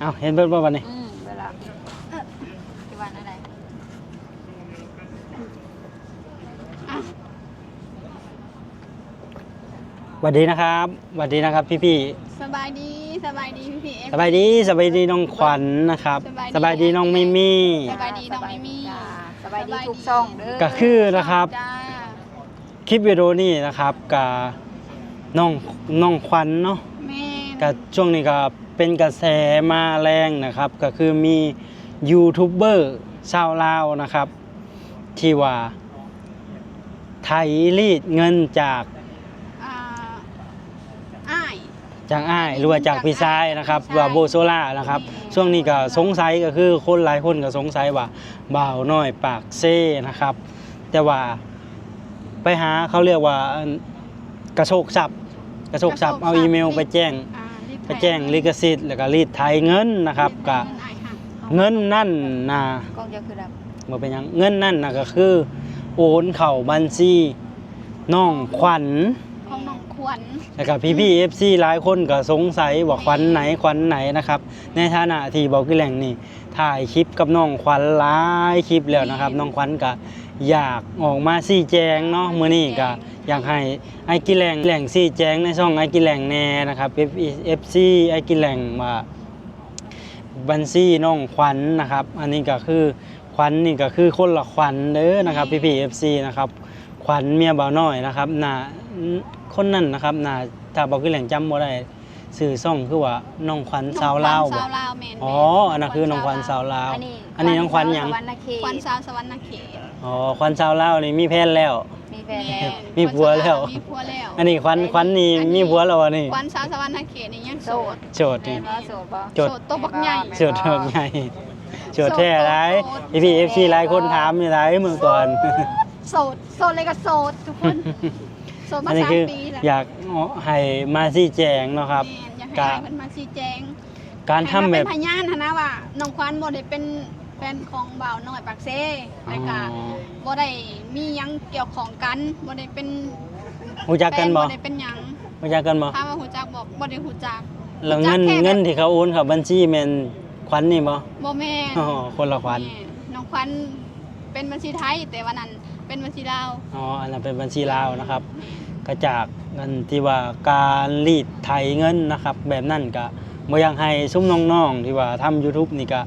เอาเห็นเบิ่งบ่วันนี้เวลาที่วันอะไรสวัสดีนะครับสวัสดีนะครับพี่ สบายดีพี่สบายดีน้องขวัญนะครับสบายดีน้องมิมี่ สบายดีน้องมิมี่ สบายดีทุกช่องเด้อ ก็คือนะครับคลิปวิดีโอนี้นะครับกับน้องขวัญเนาะ แม่ ก็ช่วงนี้ก็เป็นกระแสมาแรงนะครับก็คือมียูทูบเบอร์ชาวลาวนะครับที่ว่าไถรีดเงินจากอ้าย อ้ายหรือว่าจากพี่ชายนะครับว่าโบโซล่านะครับช่วงนี้ก็สงสัยก็คือคนหลายคนก็สงสัยว่าบ่าวน้อยปากเซ่นะครับแต่ว่าไปหาเขาเรียกว่ากระโชกทรัพย์เอาอีเมลไปแจ้งลิขสิทธิ์แล้วก็รีดไถเงินนะครับก็เงินนั่นนะกองจะคือดับบ่เป็นหยังเงินนั่นนะก็คือโอนเข้าบัญชีน้องขวัญของน้องขวัญแล้วก็พี่ FC หลายคนก็สงสัยว่าขวัญไหนนะครับในฐานะที่บอกกี่แหล่งนี่ถ่ายคลิปกับน้องขวัญหลายคลิปแล้วนะครับน้องขวัญก็อยากออกมาชี้แจงเนาะมื้อนี้ก็อยากให้ไอ้กิแหล่งชี้แจงในช่องไอ้กิแหล่งแน่นะครับ FC ไอ้กิแหล่งว่าบัญชีน้องขวัญนะครับอันนี้ก็คือขวัญนี่ก็คือคนละขวัญเด้อนะครับพี่ FC นะครับขวัญเมียบ่าวน้อยนะครับน่ะคนนั้นนะครับน่ะถ้าบอกกี่แหล่งจำบ่ได้ชื่อช่องคือว่าน้องขวัญสาวลาวบ่อ๋ออันนั้นคือน้องขวัญสาวลาวอันนี้น้องขวัญหยังขวัญสาวสวรรณเขตอ๋อขวัญสาวลาวนี่มีแฟนแล้วมีแฟนแล้วมีผัวแล้วอันนี้ขวัญนี่มีผัวแล้วนี่ขวัญสาวสวรรณเขตนี่ยังโสดนี่โสดบ่ โสดตัวบักใหญ่โสดตัวบักใหญ่โสดแท้หลายพี่ FC หลายคนถามอยู่หลายมื้อก่อนโสดเลยก็โสดทุกคนโสดมา3 ปีแล้วอยากให้มาชี้แจงเนาะครับอยากให้มันมาชี้แจงการทำแบบเป็นพยานนะว่าน้องขวัญบ่ได้เป็นแฟนของบ่าวน้อยปากเซ่แล้วก็บ่ได้มีหยังเกี่ยวของกันบ่ได้เป็นฮู้จักกันบ่ได้เป็นหยังฮู้จักกันบ่ถ้าว่าฮู้จักบอกบ่ได้ฮู้จักแล้วเงินที่เขาโอนเข้าบัญชีแม่นขวัญนี่บ่บ่แม่นอ๋อคนละขวัญน้องขวัญเป็นบัญชีไทยแต่ว่านั้นเป็นบัญชีลาวอ๋ออันนั้นเป็นบัญชีลาวนะครับก็จากเงินที่ว่าการรีดไถเงินนะครับแบบนั้นก็บ่อยากให้ซุ่มน้องๆที่ว่าทำ YouTube นี่ก็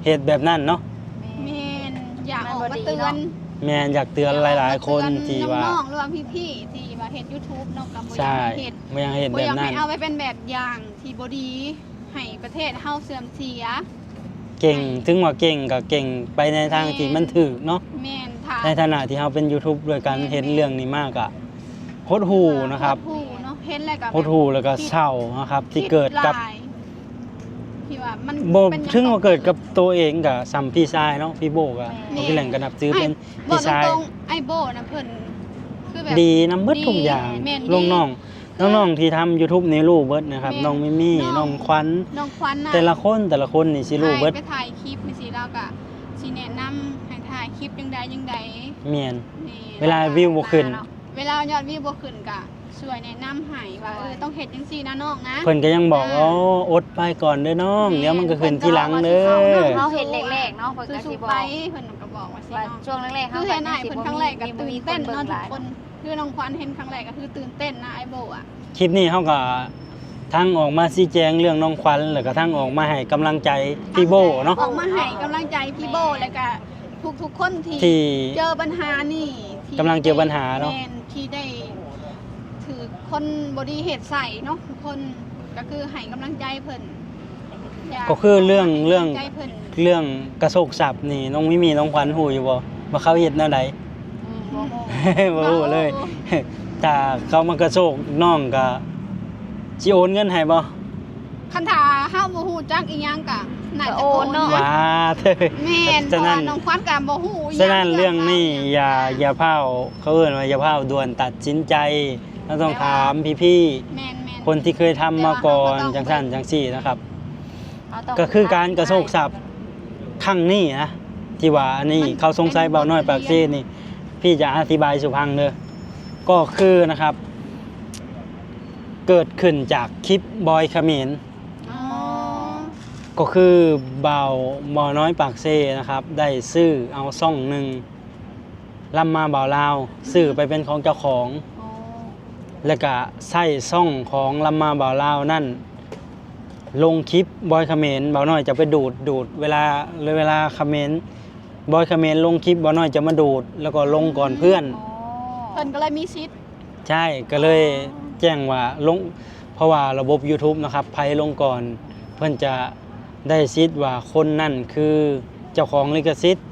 เฮ็ดแบบนั้นเนาะแม่นอยากออกมาเตือนแม่นอยากเตือนหลายๆคนที่ว่าน้องๆหรือว่าพี่ๆที่ว่าเฮ็ด YouTube เนาะก็บ่อยากเฮ็ดบ่อยากเฮ็ดแบบนั้นบ่อยากให้เอาไปเป็นแบบอย่างที่บ่ดีให้ประเทศเฮาเสื่อมเสียเก่งถึงว่าเก่งก็เก่งไปในทางที่มันถูกเนาะแม่นในฐานะที่เฮาเป็น YouTube ด้วยกันเห็นเรื่องนี้มากอะหดหู่นะครับหดหู่เนาะเห็นแล้วก็หดหู่แล้วก็เศร้านะครับที่เกิดกับที่ว่ามันบ่ถึงว่าเกิดกับตัวเองกับซัมพี่ชายเนาะพี่โบก็พี่แหล่งก็นับถือเป็นพี่ชายไอ้โบนะเพิ่นคือแบบดีนำเบิดทุกอย่างน้องที่ทำ YouTube นี่รู้เบิดนะครับน้องมิมี่น้องขวัญแต่ละคนนี่สิรู้เบิดไปถ่ายคลิปนี่สิแล้วก็สิแนะนำให้ถ่ายคลิปจังใดแม่นเวลาวิวบ่ขึ้นเวลายอดวิวบ่ขึ้นก็ช่วยแนะนำให้ว่าต้องเฮ็ดจังซี่นะน้องนะเพิ่นก็ยังบอกอดไปก่อนเด้อน้องเดี๋ยวมันก็ขึ้นทีหลังเด้อเฮาเฮ็ดแรกๆเนาะเพิ่นก็สิบอกเพิ่นก็บอกว่าสิช่วงแรกๆเฮาคือเห็นอ้ายเพิ่นครั้งแรกก็ตื่นเต้นเนาะทุกคนคือน้องขวัญเห็นครั้งแรกก็คือตื่นเต้นนะไอ้โบอ่ะคลิปนี้เฮาก็ทั้งออกมาชี้แจงเรื่องน้องขวัญแล้วก็ทั้งออกมาให้กำลังใจพี่โบเนาะออกมาให้กำลังใจพี่โบแล้วก็ทุกคนที่เจอปัญหานี่กำลังเจอปัญหาเนาะที่ได้ถือคนบดีเหตุใส่เนาะทุกคนก็คือให้กำลังใจเพิ่นก็คือเรื่องกระโชกทรัพย์นี่น้องมิมีน้องขวัญฮู้อยู่บ่ว่าเขาเฮ็ดแนวใดบ่ฮู้เลยถ้าเขามากระโชกน้องก็สิโอนเงินให้บ่คันถ้าเฮาบ่ฮู้จักอีหยังก็น่าจะโอนเนาะว่าเด้อแม่นเพราะว่าน้องขวัญก็บ่ฮู้ฉะนั้นเรื่องนี้อย่าพาวเขาเอิ้นว่าอย่าพาวด่วนตัดสินใจเราต้องถามพี่ๆคนที่เคยทำมาก่อนจังซั่นจังซี่นะครับก็คือการกระโชกทรัพย์ครั้งนี้นะที่ว่าอันนี้เขาสงสัยเบาน้อยปากซีนี่พี่จะอธิบายสุพังเด้อก็คือนะครับเกิดขึ้นจากคลิปบอยเขมร ก็คือบ่าวน้อยปากเซนะครับได้ซื้อเอาซ่องหนึ่งลำมาบ่าวลาวซื้อไปเป็นของเจ้าของ โอ้ แล้วก็ใส่ซ่องของลำมาบ่าวลาวนั่นลงคลิปบอยเขมรบ่าวน้อยจะไปดูดเวลาเขมรบอยเขมรลงคลิปบ่าวน้อยจะมาดูดแล้วก็ลงก่อนเพื่อน โอ้ เพิ่นก็เลยมีสิทธิ์ ใช่ก็เลยแจ้งว่าลงเพราะว่าระบบ YouTube นะครับไผลงก่อนเพื่อนจะได้สิทธิ์ว่าคนนั่นคือเจ้าของลิขสิทธิ์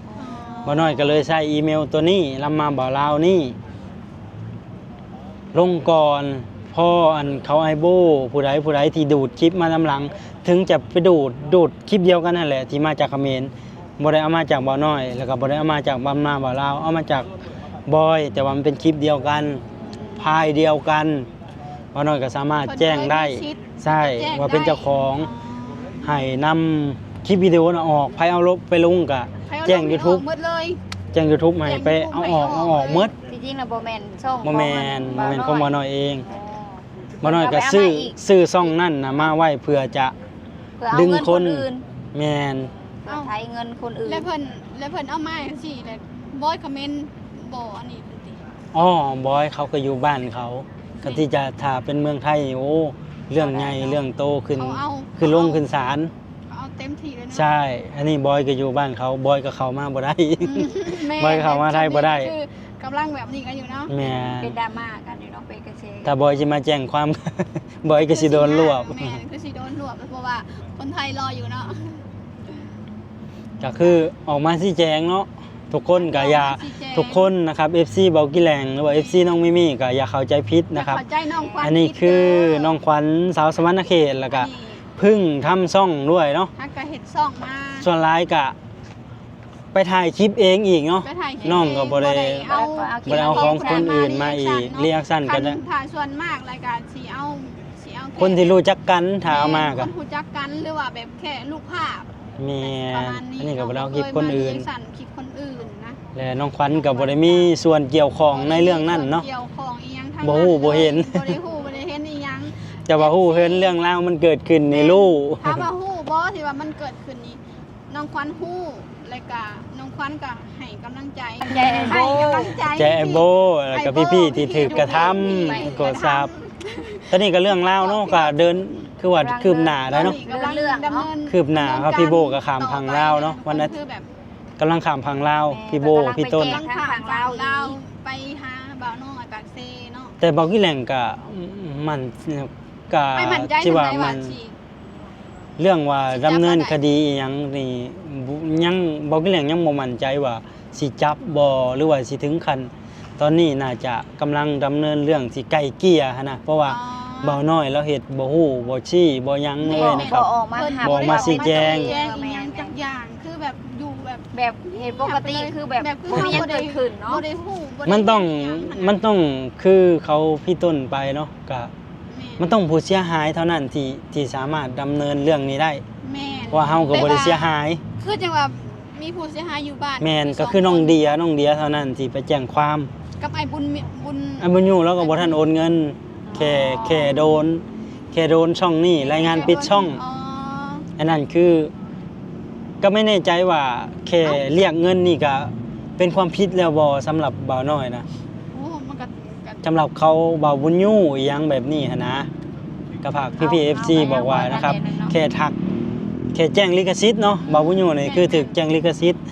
บ่าวน้อยก็เลยใช้อีเมลตัวนี้ลำมาบ่าวลาวนี่ลงก่อนพออันเขาไอโบผู้ใดที่ดูดคลิปมาลำหลัง ถึงจะไปดูดคลิปเดียวกันนั่นแหละที่มาจากเขมรบ่ได้เอามาจากบ่าวน้อยแล้วก็บ่ได้เอามาจากบำนาบ่าวลาวเอามาจากบอยแต่ว่ามันเป็นคลิปเดียวกันพายเดียวกันบ่าวน้อยก็สามารถแจ้งได้ใช่ว่าเป็นเจ้าของให้นำคลิปวิดีโอน่ะออกไผเอาลบไปลงก็ ใครเอา แจ้ง ล YouTube หมดเลย แจ้ง YouTube ให้ไปเอาออกหมด ที่จริงน่ะบ่แม่นช่อง บ่แม่นของบ่าวน้อยเอง โอ้ บ่าวน้อยก็ซื้อซ่องนั่นน่ะมาไว้เพื่อจะ เพื่อเอา ดึง เงิน ค คน นอื่น แม่น เพื่อไถเงินคนอื่น แล้วเพิ่นเอามาจังซี่แต่บอยคอมเมนต์บ่อันนี้เพิ่นติ อ๋อบอยเขาก็อยู่บ้านเขาก็ที่จะถ้าเป็นเมืองไทยโอ้เรื่องใหญ่เรื่องโตขึ้น เขาเอา ขึ้นลงขึ้นศาล เขาเอาเต็มที่เลยเนาะ ใช่ อันนี้บอยก็อยู่บ้านเขาบอยก็เข้ามาบ่ได้ แม่ บอยเข้ามาไทยบ่ได้ คือกำลังแบบนี้กันอยู่เนาะ แม่ เป็นดราม่ากันอยู่เนาะเป็นกระเชง ถ้าบอยสิมาแจ้งความ บอยก็สิโดนรวบ แม่คือสิโดนรวบเพราะว่าคนไทยรออยู่เนาะ ก็คือออกมาชี้แจงเนาะทุกคนก็อย่าทุกคนนะครับ FC เบากี้แหลงหรือว่า FC น้องมิมี่ก็อย่าเข้าใจผิดนะครับ เข้าใจน้องควัน อันนี้คือน้องขวัญสาวสมรรณเขตแล้วก็เพึ่งทำซ่องด้วยเนาะ ถ้าก็เห็ดซ่องมา ส่วนร้ายกะไปถ่ายคลิปเองอีกเนาะ ไปถ่ายคลิป น้องก็บ่ได้ เอา บ่ได้เอาของคนอื่นมาอีกเรียกสั้นก็ได้ ถ่ายส่วนมากรายการสีเอา คนที่รู้จักกันถ้าเอามา ค ก็ นรู้จักกันหรือว่าแบบแค่ลูกภาพ แม่ ประมาณนี้ อันนี้ก็บ่ได้เอาคลิปคนอื่น เาเคยมาเรียสั่นคลิปคนอื่นนะ และน้องขวัญก็บ่ได้มีส่วนเกี่ยวข้องในเรื่องนั้นเนาะ เกี่ยวของอีหยังทั้ง บ่ฮู้บ่เห็น บ่ได้ฮู้บ่ได้เห็นอีหยัง จะว่าฮู้เห็นเรื่องราวมันเกิดขึ้นในรู้ ถ้าว่าฮู้บ่ที่ว่ามันเกิดขึ้นนี้น้องควันฮู้แล้วก็น้องควันก็ให้กำลังใจ ใจไอ้โบ ให้กำลังใจ แจไอ้โบแล้วก็พี่ๆที่ถูกกระทำกดทราบตอนนี้ก็เรื่องราวเนาะก็เดินคือว่าคืบหน้าได้เนาะ กำลังดำเนิน คืบหน้าครับพี่โบก็ข้ามพังลาวเนาะวันนั้น คือแบบ กำลังข้ามพังลาวพี่โบพี่ต้น กำลังข่าวเราไปหาบ่าวน้องปากเซเนาะ แต่บอกกี่แหล่งก็มันก็ ไม่มั่นใจ ที่ว่า ทำไม มัน สิ เรื่องว่า สิจับ ดำเนิน บ่ได้ คดีอิหยังนี่ยังบอกกี่แหล่งยังบ่มั่นใจว่าสิจับบ่หรือว่าสิถึงขั้นตอนนี้น่าจะกำลังดำเนินเรื่องสิไกลเกลี่ยหั้นนะเพราะว่าเบาน้อยแล้วเฮ็ดบ่ฮู้บ่ชี้บ่หยังเลยนะครับ ออกมาหับ บอกมาชี้แจง แจงอีหยังจักอย่างคือแบบอยู่แบบ แบบเหตุปกติคือแบบ คือ บ่มีหยังเกิดขึ้นเนาะ บ่ได้ฮู้บ่ได้ มันต้อง เห็หยัง มันต้องคือเขาพี่ต้นไปเนาะก็ แ มันต้องผู้เสียหายเท่านั้นที่สามารถดำเนินเรื่องนี้ได้ แม่น เพราะว่าเฮาก็บ่ได้เสียหาย คือจังว่ามีผู้เสียหายอยู่บ้าน แม่นก็คือน้องเดียเท่านั้นที่ไปแจ้งความ กับไอ้บุญ อันบ่อยู่แล้วก็บ่ทันโอนเงินแค่โดนช่องนี้รายงานปิดช่อง อ๋อ อันนั้นคือก็ไม่แน่ใจว่าแค่เรียกเงินนี่ก็เป็นความผิดแล้วบ่สำหรับบ่าวน้อยนะ โอ้มันก็ สำหรับเขาบ่าวบุญยู่อีหยังแบบนี้หันนะกระพากพี่ FC บอกว่านะครับแค่ทักแค่แจ้งลิขสิทธิ์เนาะบ่าวบุญยู่นี่คือถูกแจ้งลิขสิทธิ์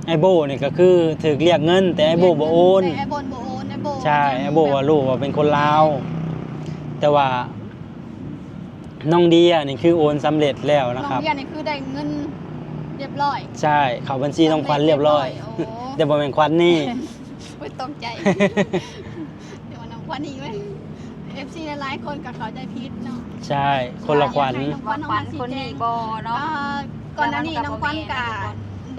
ไอโบนี่ก็คือถูกเรียกเงินแต่ไอโบบ่โอน ไอ้โบบ่โอนไอ้โบ ใช่ไอโบว่ารู้ว่าเป็นคนลาวแต่ว่าน้องเดียนี่คือโอนสำเร็จแล้วนะครับ น้องเดียนี่คือได้เงินเรียบร้อย ใช่เข้าบัญชีน้องขวัญเรียบร้อย โอ้ แต่บ่แม่นขวัญนี่ ไม่ตกใจ เดี๋ยวน้องควันอีกไหม FC หลายๆคนกับเขาใจพิษเนาะ ใช่คนละขวัญ วันขวัญคนนี้บ่เนาะ ก่อนหน้านี้น้องควันกะ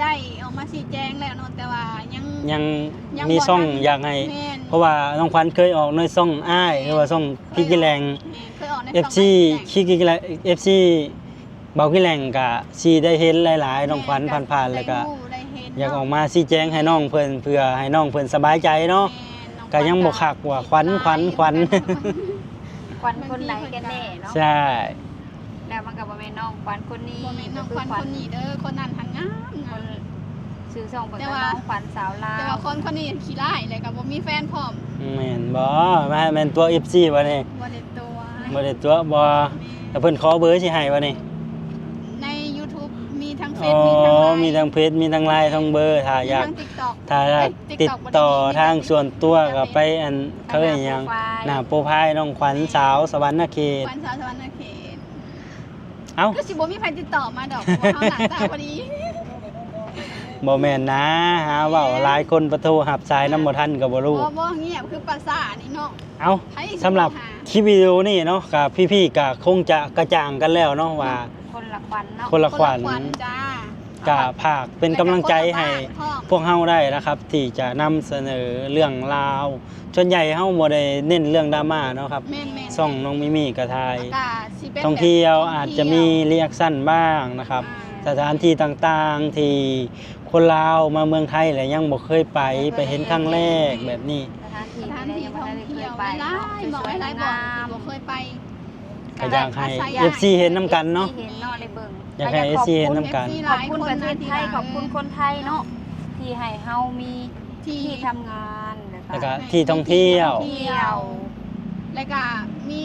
ได้ออกมาชี้แจงแล้วเนาะแต่ว่ายัง ยังมีซ่องอยากให้ แม่น เพราะว่าน้องขวัญเคยออกในซ่องอ้ายหรือว่าซ่องพี่กิแรง เคยออกใน FC คิกิแรง FC เบากิแรงก็สิได้เห็นหลายๆน้องขวัญผ่านๆแล้วก็อยากออกมาชี้แจงให้น้องเพิ่นเพื่อให้น้องเพิ่นสบายใจเนาะก็ยังบ่คักว่าขวัญ ขวัญคนไหนกันแน่เนาะ ใช่ แล้วมันก็บ่แม่นน้องขวัญคนนี้ บ่แม่นน้องขวัญคนนี้เด้อคนนั้นหันงาม ค งาม นซื้อส่งเพิ่น แต่ ก็ ว่า น้องขวัญสาวลา แต่ ว ว่าคนนี้ขี้ร้ายเลยก็บ่มีแฟนพร้อม แม่นบ่แม่นตัว FC วะนี่ บ่ได้ตัว บ่ได้ตัวบ่แต่เพิ่นขอเบอร์สิให้วะนี่ ใน YouTube มีทั้งเฟ อ๋ ซ อ มีทั้ง มีทั้งเพจมีทั้งไลน์ทั้งเบอร์ถ้าอยาก ทั้ง TikTok ถ้าอยากติดต่อทางส่วนตัวก็ไปอันเขาเรียกหยังหน้าโปรไฟล์น้องขวัญสาวสวรรณเขต ขวัญสาวสวรรณเขต เอ้า ก็สิบ่มีใครติดต่อมาดอกเพราะว่าเฮาหน้าตาพอดี บ่แม่นนะหาเว้าหลายคนประตูหับสายนำบ่ทันก็บ่รู้ บ่เงียบคือภาษานี่เนาะ เอ้า ให้ สำหรับ หา คลิปวิดีโอนี่เนาะกับพี่ๆก็คงจะกระจ่างกันแล้วเนาะว่า คนละขวัญเนาะ คนละขวัญ จ้า ก็ภาคเป็นกำลังใจให้พวกเฮาได้นะครับ ที่จะนำเสนอเรื่องราวส่วนใหญ่เฮาบ่ได้เน้นเรื่องดราม่าเนาะครับ แม่นๆ ช่องน้องมิมี่ก็ถ่าย ก็สิเป็น ท่องเที่ยวอาจจะมีเรียกสั้นบ้างนะครับ ส อ่า ถานที่ต่างๆที่คนลาวมาเมืองไทยแล้วยังบ่เคยไปเห็นครั้งแรกแบบนี้ สถานที่ สถาน ที่ ที่ ยัง ท่ บ่ อง ได้เค เที่ย ยว ไป หลายๆ เนาะ บ่หลายๆบ่ที่บ่เคยไป ก็อยากให้ อาศัย FC เห็นน้ำกันเนาะ เห็นเนาะในเบิ่ง อยากให้ FC เห็นน้ำกัน ขอบคุณประเทศไทยขอบคุณคนไทยเนาะที่ให้เฮามีที่ทำงาน แล้วก็ที่ท่องเที่ยว เที่ยว แล้วก็มี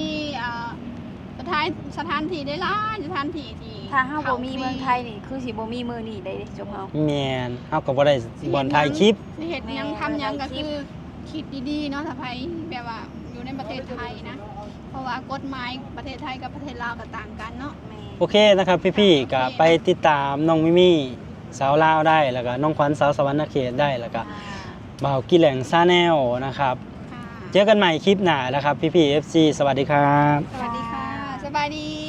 สถานที่ได้หลายสถานที่ที่ ถ้าเฮาบ่มีเมืองไทยนี่คือสิบ่มีมื้อนี้ได้จบเฮา แม่นเฮาก็บ่ได้บอนถ่ายคลิป สิเฮ็ดหยังทำหยังก็คือคิดดีๆเนาะถ้าไผแบบว่าอยู่ในประเทศไทยนะ เพราะว่ากฎหมายประเทศไทยกับประเทศลาวก็ต่างกันเนาะ แม่ โอเคนะครับพี่ๆก็ไปติดตามน้องมิมี่สาวลาวได้แล้วก็น้องขวัญสาวสวรรณเขตได้แล้วก็บ่าวกิแหลงซาแนลนะครับ ค่ะ เจอกันใหม่คลิปหน้านะครับพี่ๆ FC สวัสดีครับ สวัสดีค่ะ สบายดี